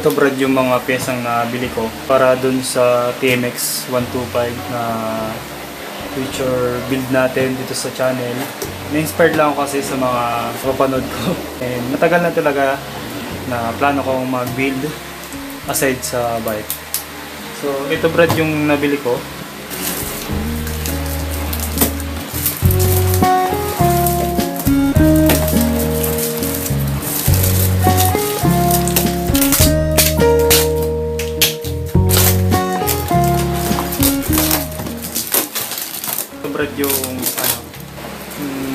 Ito Brad yung mga piyesang nabili ko para dun sa TMX 125 na future build natin dito sa channel. Na-inspired lang ako kasi sa mga kapanood ko. And matagal na talaga na plano kong mag-build aside sa bike. So ito Brad yung nabili ko. Brad yung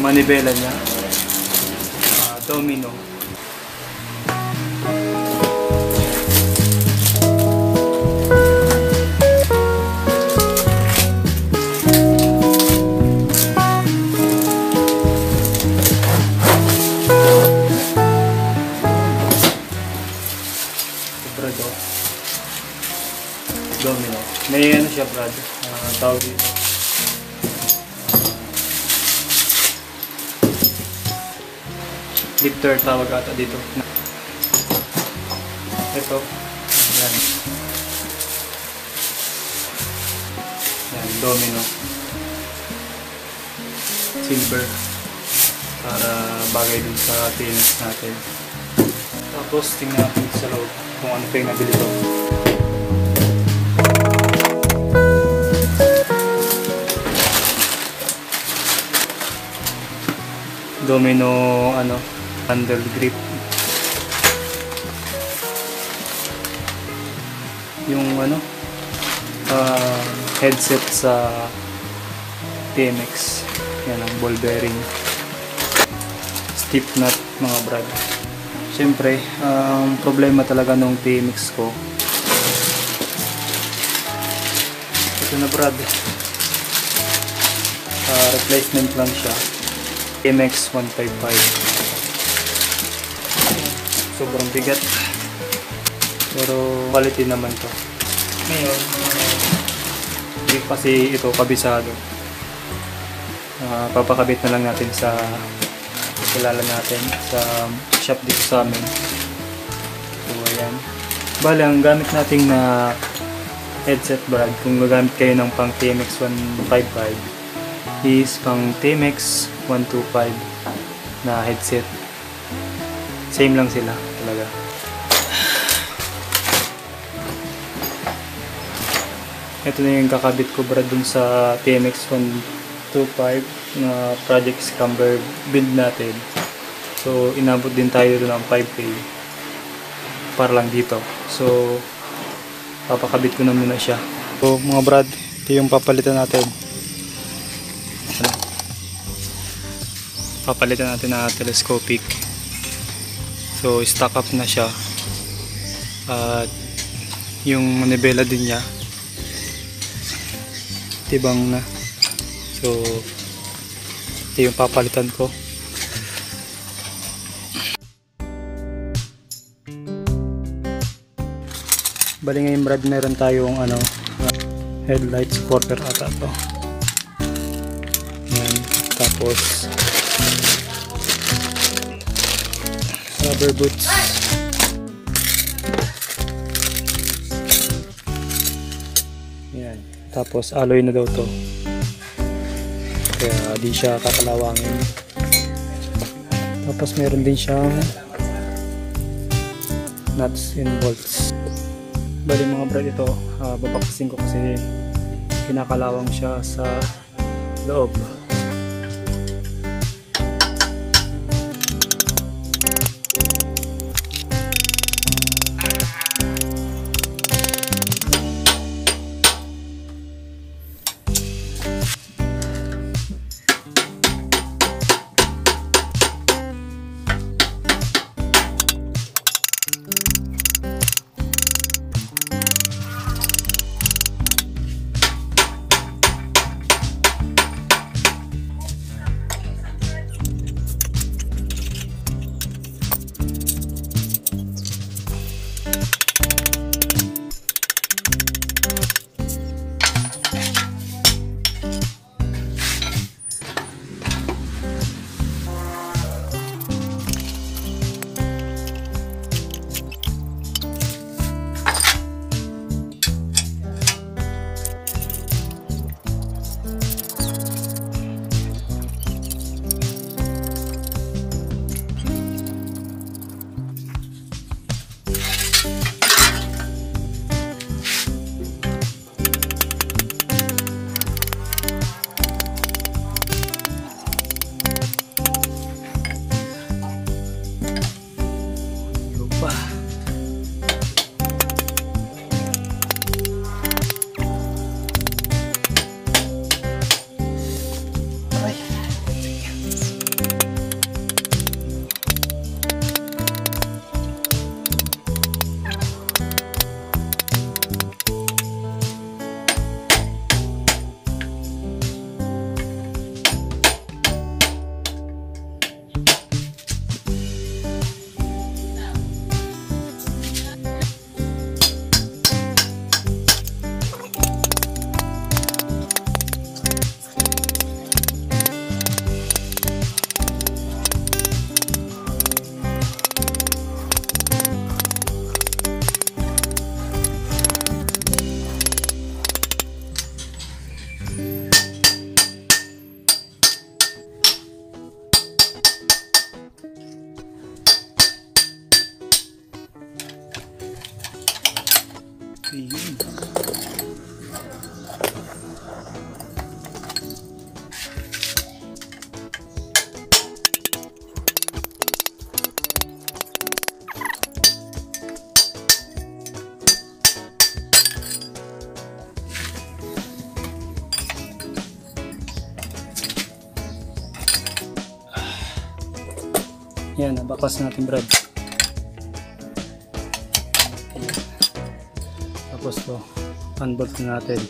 manibela niya, domino. Brad, domino. May ano siya Brad, tawag dito. Lifter tawag ata dito. Ito. Yan. Yan, domino. Silver. Para bagay dun sa TNS natin. Tapos tingnan natin sa loob kung ano pa yung nabili ko. Domino handle grip. Yung headset sa TMX. Yan ang ball bearing. Stiff nut mga Brad. Siyempre, ang problema talaga nung TMX ko. Ito na Brad. Replacement lang siya. TMX 155. Sobrang bigat, pero quality naman to. Ngayon, hindi kasi ito kabisado. Papakabit na lang natin sa kilala natin sa shop dito sa amin. So ayan, bali ang gamit nating na headset Brad, kung gagamit kayo ng pang TMX 155 is pang TMX 125 na headset. Same lang sila talaga. Ito na yung kakabit ko Brad dun sa TMX 125 na project scamber build natin. So inabot din tayo doon ng 5K para lang dito. So papakabit ko na muna siya. So mga Brad, ito yung papalitan natin. Papalitan natin na telescopic. So stock up na siya. At yung manibela din niya tibang na. So ito yung papalitan ko. Bali ngayon Brad, meron tayong headlight supporter ata to. Yan. Tapos rubber boots. Yan. Tapos alloy na daw to. Kaya di siya kakalawangin. Tapos meron din siyang nuts and bolts. Bali mga Brad, ito babaksin ko kasi kinakalawang siya sa loob. Ayun. Yan, nabaklas natin, Brad. Ayan. Tapos to, unbolt na natin.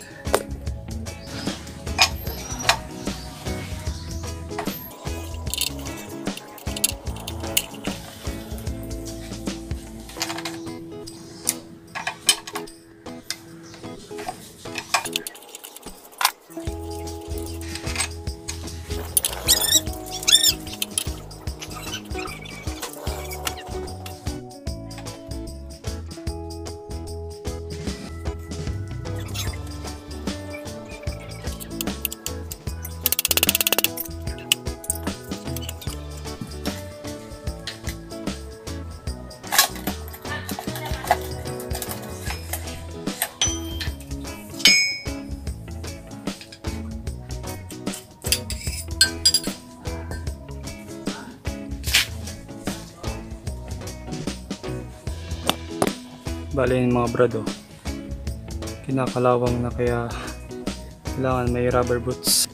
Bale yung mga brado, kinakalawang na, kaya kailangan may rubber boots.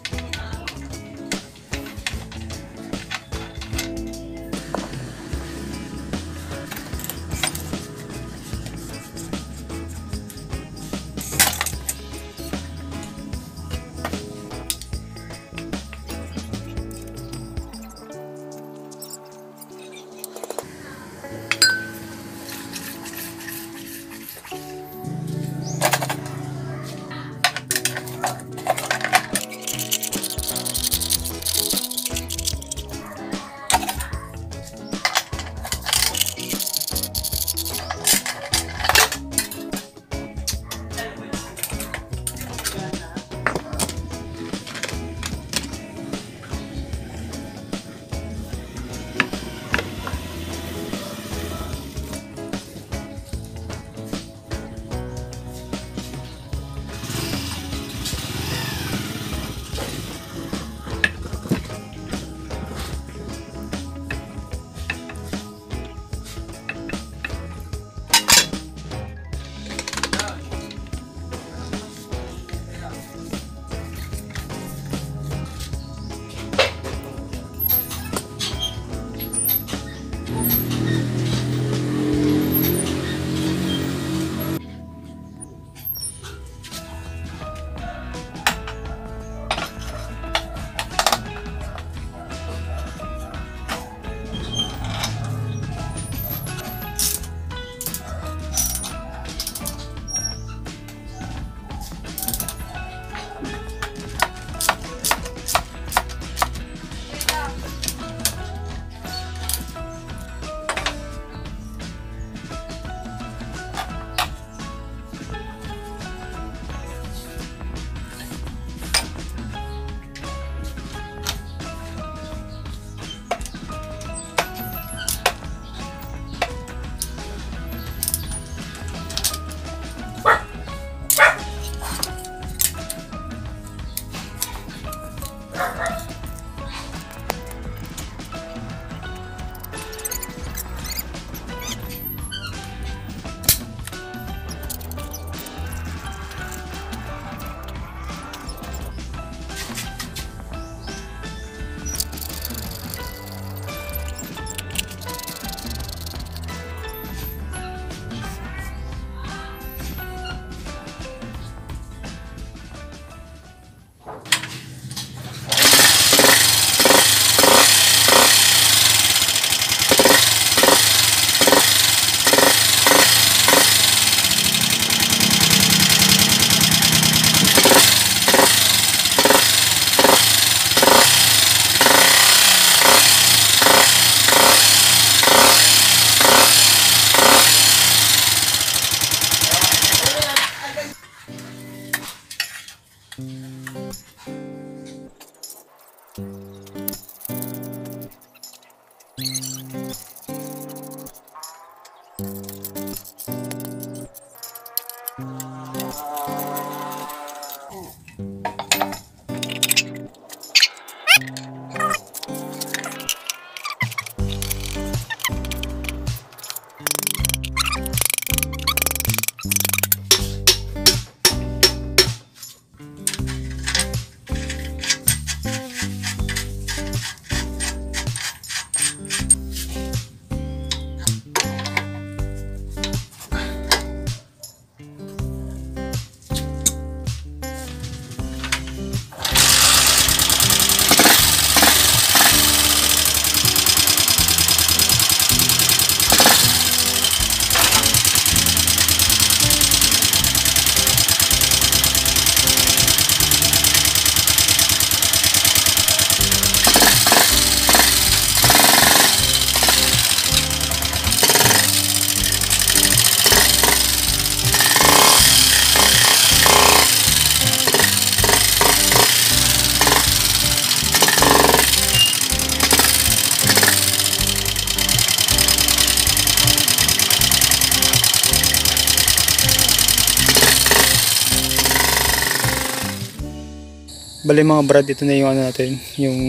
Bali mga brad, ito na yung ano natin, yung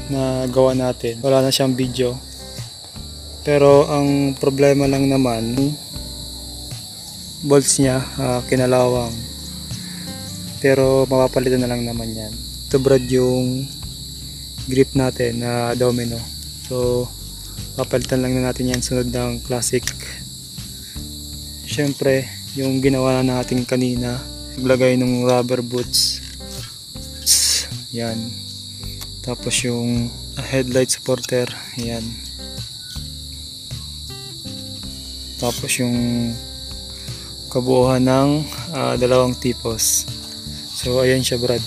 nagawa natin. Wala na siyang video. Pero ang problema lang naman, bolts niya kinalawang. Pero mapapalitan na lang naman yan. Ito brad yung grip natin na domino. So papalitan lang na natin yan sunod ng classic. Syempre yung ginawa na natin kanina, naglagay ng rubber boots. Yan. Tapos yung headlight supporter, yan. Tapos yung kabuuan ng dalawang tipos. So ayan siya brad.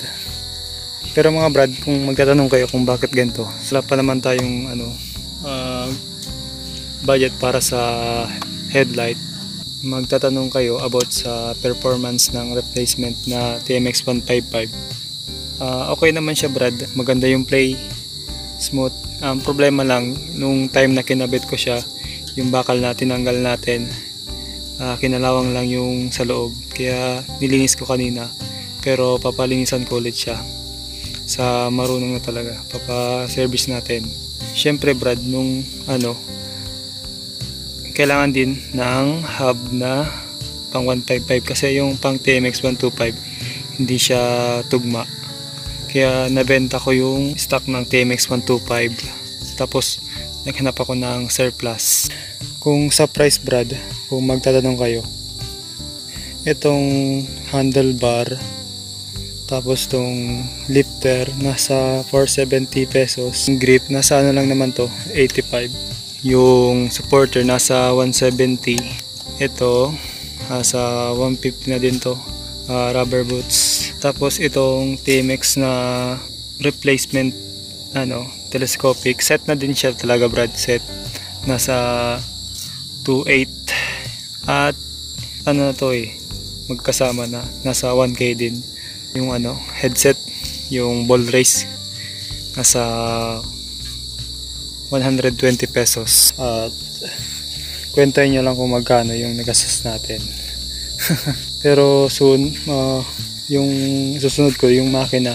Pero mga brad, kung magtatanong kayo kung bakit ganito, wala pa naman tayong budget para sa headlight. Magtatanong kayo about sa performance ng replacement na TMX 155. Okay naman siya brad, maganda yung play, smooth. Problema lang, nung time na kinabit ko siya, yung bakal na tinanggal natin, kinalawang lang yung sa loob. Kaya nilinis ko kanina, pero papalinisan ko ulit siya sa marunong na talaga, papa-service natin. Syempre brad, nung kailangan din ng hub na pang 155 kasi yung pang TMX 125 hindi siya tugma. Kaya nabenta ko yung stock ng TMX 125, tapos naghanap ako ng surplus. Kung sa price brad, kung magtatanong kayo, itong handlebar tapos tong lifter nasa 470 pesos. Yung grip nasa ano lang naman to, 85. Yung supporter nasa 170. Ito nasa 150 na din to, rubber boots. Tapos itong TMX na replacement telescopic, set na din siya talaga brad, set nasa 2.8. At na to magkasama na nasa 1k din. Yung headset, yung ball race nasa 120 pesos. At kwentahin nyo lang kung magkano yung nagastos natin. Pero soon, yung susunod ko yung makina,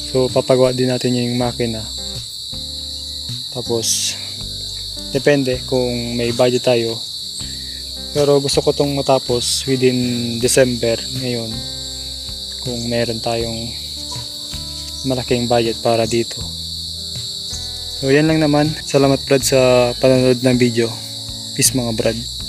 so papagawa din natin yung makina. Tapos depende kung may budget tayo, pero gusto ko tong matapos within December ngayon, kung meron tayong malaking budget para dito. So yan lang naman. Salamat brad sa panonood ng video. Peace mga brad.